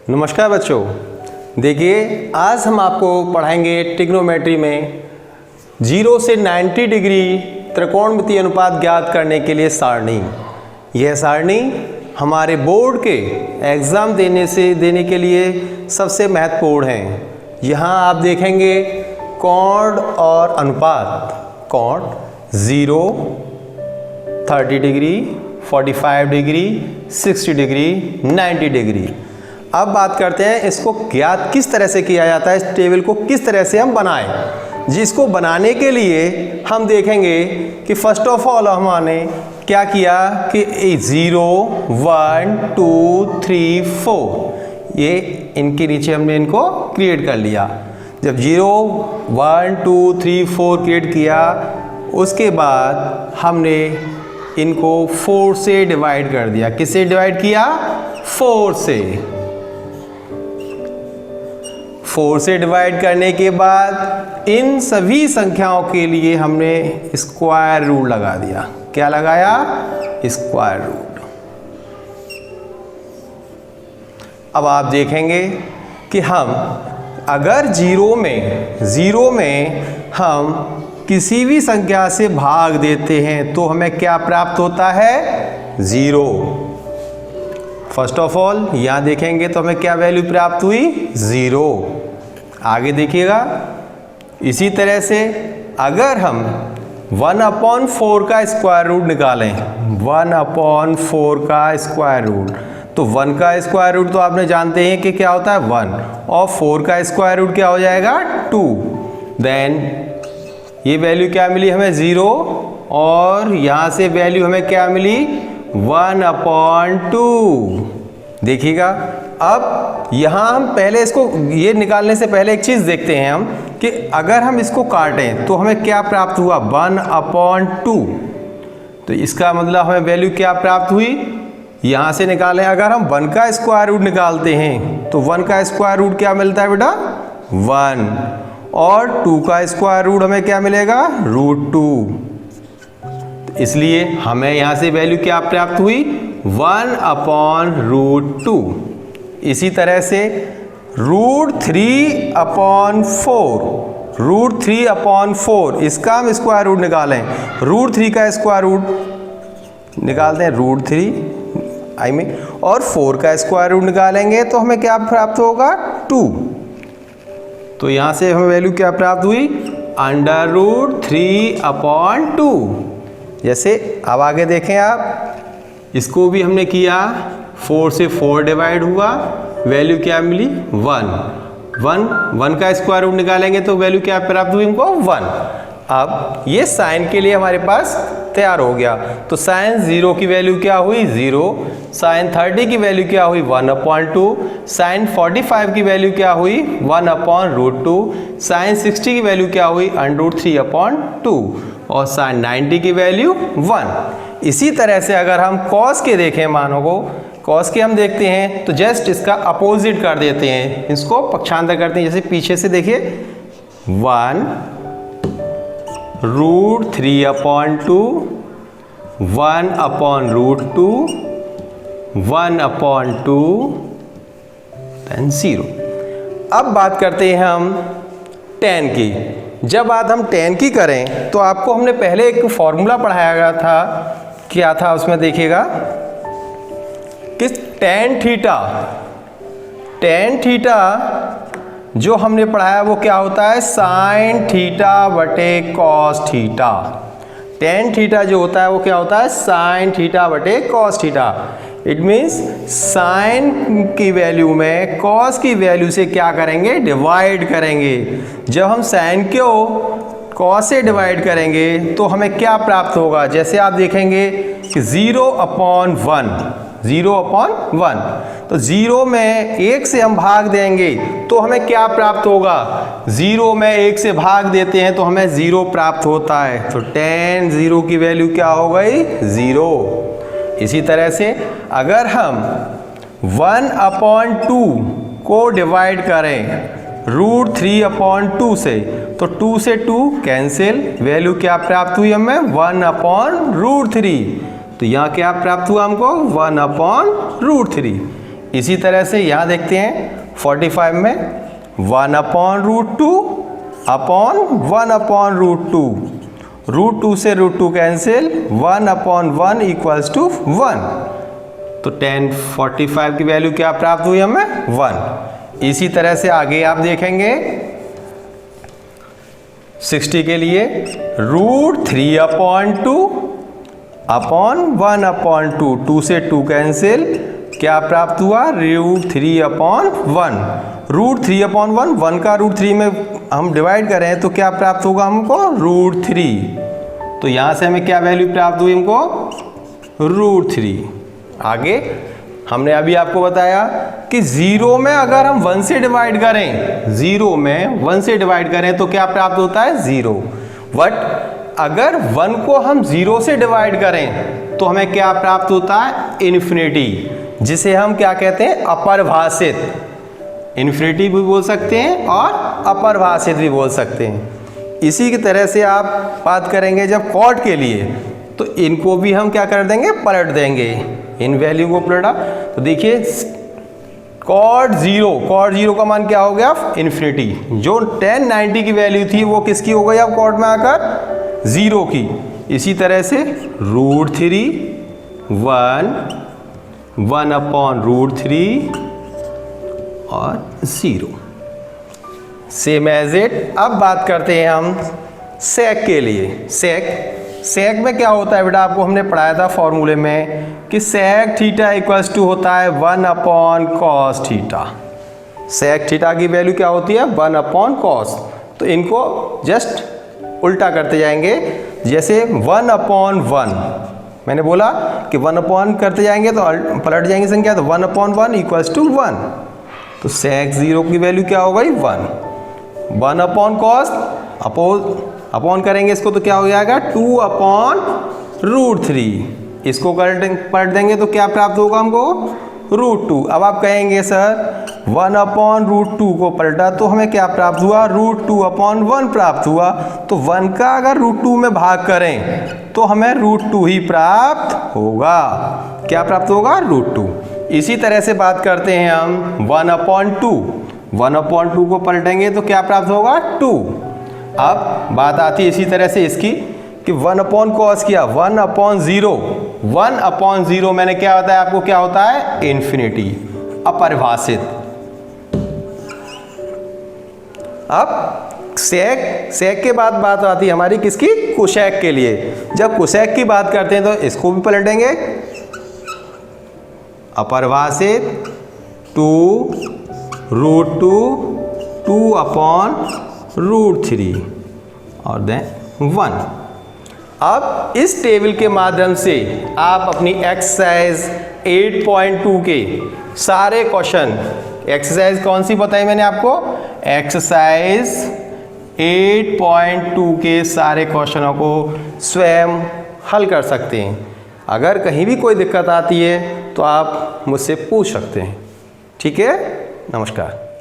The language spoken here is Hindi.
नमस्कार बच्चों, देखिए आज हम आपको पढ़ाएंगे ट्रिग्नोमेट्री में 0 से 90 डिग्री त्रिकोणमितीय अनुपात ज्ञात करने के लिए सारणी। यह सारणी हमारे बोर्ड के एग्ज़ाम देने के लिए सबसे महत्वपूर्ण है। यहाँ आप देखेंगे कोण और अनुपात। कोण 0, 30 डिग्री, 45 डिग्री, 60 डिग्री, 90 डिग्री। अब बात करते हैं इसको ज्ञात किस तरह से किया जाता है, इस टेबल को किस तरह से हम बनाएं। जिसको बनाने के लिए हम देखेंगे कि फर्स्ट ऑफ ऑल हमने क्या किया कि 0, 1, 2, 3, 4 ये इनके नीचे हमने इनको क्रिएट कर लिया। जब 0, 1, 2, 3, 4 क्रिएट किया उसके बाद हमने इनको 4 से डिवाइड कर दिया। किससे डिवाइड किया? 4 से। 4 से डिवाइड करने के बाद इन सभी संख्याओं के लिए हमने स्क्वायर रूट लगा दिया। क्या लगाया? Square root. अब आप देखेंगे कि हम अगर 0 में हम किसी भी संख्या से भाग देते हैं तो हमें क्या प्राप्त होता है? 0। फर्स्ट ऑफ ऑल यहाँ देखेंगे तो हमें क्या वैल्यू प्राप्त हुई? 0। आगे देखिएगा, इसी तरह से अगर हम 1/4 का स्क्वायर रूट निकालें, 1/4 का स्क्वायर रूट, तो 1 का स्क्वायर रूट तो आपने जानते हैं कि क्या होता है 1, और 4 का स्क्वायर रूट क्या हो जाएगा 2। देन ये वैल्यू क्या मिली हमें? 0, और यहाँ से वैल्यू हमें क्या मिली? 1/2। देखिएगा, अब यहाँ हम पहले इसको ये निकालने से पहले एक चीज़ देखते हैं हम कि अगर हम इसको काटें तो हमें क्या प्राप्त हुआ? 1/2। तो इसका मतलब हमें वैल्यू क्या प्राप्त हुई? यहाँ से निकालें, अगर हम 1 का स्क्वायर रूट निकालते हैं तो 1 का स्क्वायर रूट क्या मिलता है बेटा? 1, और 2 का स्क्वायर रूट हमें क्या मिलेगा? √2। इसलिए हमें यहाँ से वैल्यू क्या प्राप्त हुई? 1/√2। इसी तरह से √3/4, इसका हम स्क्वायर रूट निकालें। √3 का स्क्वायर रूट निकालते हैं, √3 और 4 का स्क्वायर रूट निकालेंगे तो हमें क्या प्राप्त होगा? 2। तो यहाँ से हमें वैल्यू क्या प्राप्त हुई? √3/2। जैसे अब आगे देखें आप, इसको भी हमने किया, 4 से 4 डिवाइड हुआ, वैल्यू क्या मिली? 1 का स्क्वायर रूट निकालेंगे तो वैल्यू क्या प्राप्त हुई हमको? 1। अब ये साइन के लिए हमारे पास तैयार हो गया। तो साइन 0 की वैल्यू क्या हुई? 0। साइन 30 की वैल्यू क्या हुई? 1/2। साइन 45 की वैल्यू क्या हुई? 1/√2। साइन 60 की वैल्यू क्या हुई? √3/2। और साइन 90 की वैल्यू 1। इसी तरह से अगर हम कॉस के देखें मानों को, कॉस के हम देखते हैं तो जस्ट इसका अपोजिट कर देते हैं, इसको पक्षांतर करते हैं। जैसे पीछे से देखिए, 1√3/2, 1/√2, 1/2, then 0। अब बात करते हैं हम tan की। जब बात हम tan की करें तो आपको हमने पहले एक फॉर्मूला पढ़ाया गया था। क्या था उसमें? देखिएगा कि tan थीटा जो हमने पढ़ाया वो क्या होता है? sin θ/cos θ। tan थीटा जो होता है वो क्या होता है? sin θ/cos θ। It means sine की वैल्यू में कॉस की वैल्यू से क्या करेंगे? डिवाइड करेंगे। जब हम साइन को कॉस से डिवाइड करेंगे तो हमें क्या प्राप्त होगा? जैसे आप देखेंगे कि 0/1, तो 0 में 1 से हम भाग देंगे तो हमें क्या प्राप्त होगा? 0 में 1 से भाग देते हैं तो हमें 0 प्राप्त होता है। तो tan 0 की वैल्यू क्या हो गई? 0। इसी तरह से अगर हम 1/2 को डिवाइड करें √3/2 से, तो 2 से 2 कैंसिल, वैल्यू क्या प्राप्त हुई हमें? 1/√3। तो यहाँ क्या प्राप्त हुआ हमको? 1/√3। इसी तरह से यहाँ देखते हैं 45 में 1/√2 अपॉन 1/√2, √2 से √2 कैंसिल, 1/1 इक्वल्स टू 1। तो 1045 की वैल्यू क्या प्राप्त हुई हमें? 1। इसी तरह से आगे आप देखेंगे 60 के लिए √3/2 अपॉन 1/2, 2 से 2 कैंसिल, क्या प्राप्त हुआ? √3/1। √3/1, 1 का √3 में हम डिवाइड करें तो क्या प्राप्त होगा हमको? √3। तो यहाँ से हमें क्या वैल्यू प्राप्त हुई हमको? √3। आगे हमने अभी आपको बताया कि 0 में अगर हम 1 से डिवाइड करें, 0 में 1 से डिवाइड करें तो क्या प्राप्त होता है? 0। बट अगर 1 को हम 0 से डिवाइड करें तो हमें क्या प्राप्त होता है? इन्फिनिटी, जिसे हम क्या कहते हैं? अपरिभाषित। इन्फिनिटी भी बोल सकते हैं और अपरिभाषित भी बोल सकते हैं। इसी की तरह से आप बात करेंगे जब कॉट के लिए, तो इनको भी हम क्या कर देंगे? पलट देंगे। इन वैल्यू को पलटा तो देखिए कॉट 0 का मान क्या हो गया? इन्फिनिटी। जो 1090 की वैल्यू थी वो किसकी हो गई अब कॉट में आकर? 0 की। इसी तरह से √3 1/√3 और 0, सेम एज इट। अब बात करते हैं हम सेक के लिए। सेक में क्या होता है बेटा? आपको हमने पढ़ाया था फॉर्मूले में कि सेक थीटा इक्वल्स टू होता है 1/cos थीटा। सेक थीटा की वैल्यू क्या होती है? 1/cos। तो इनको जस्ट उल्टा करते जाएंगे, जैसे 1/1 मैंने बोला कि 1/1 करते जाएंगे तो पलट जाएंगे संख्या, तो 1/1 इक्वल्स टू 1। तो सेक 0 की वैल्यू क्या हो गई? 1। 1/cos अपॉन करेंगे इसको तो क्या हो जाएगा? 2/√3। इसको पलट देंगे तो क्या प्राप्त होगा हमको? √2। अब आप कहेंगे सर 1/√2 को पलटा तो हमें क्या प्राप्त हुआ? √2/1 प्राप्त हुआ। तो 1 का अगर √2 में भाग करें तो हमें √2 ही प्राप्त होगा। क्या प्राप्त होगा? √2। इसी तरह से बात करते हैं हम 1/2 को पलटेंगे तो क्या प्राप्त होगा? 2। अब बात आती है इसी तरह से इसकी कि 1/cos किया, 1/0 मैंने क्या बताया आपको? क्या होता है? इन्फिनिटी, अपरिभाषित। अब सेक के बाद बात आती है हमारी किसकी? कोसेक के लिए। जब कोसेक की बात करते हैं तो इसको भी पलटेंगे, अपरिभाषित 2√2 2/√3 और देन 1। अब इस टेबल के माध्यम से आप अपनी एक्सरसाइज 8.2 के सारे क्वेश्चन, एक्सरसाइज कौन सी बताई मैंने आपको? एक्सरसाइज 8.2 के सारे क्वेश्चनों को स्वयं हल कर सकते हैं। अगर कहीं भी कोई दिक्कत आती है तो आप मुझसे पूछ सकते हैं। ठीक है, नमस्कार।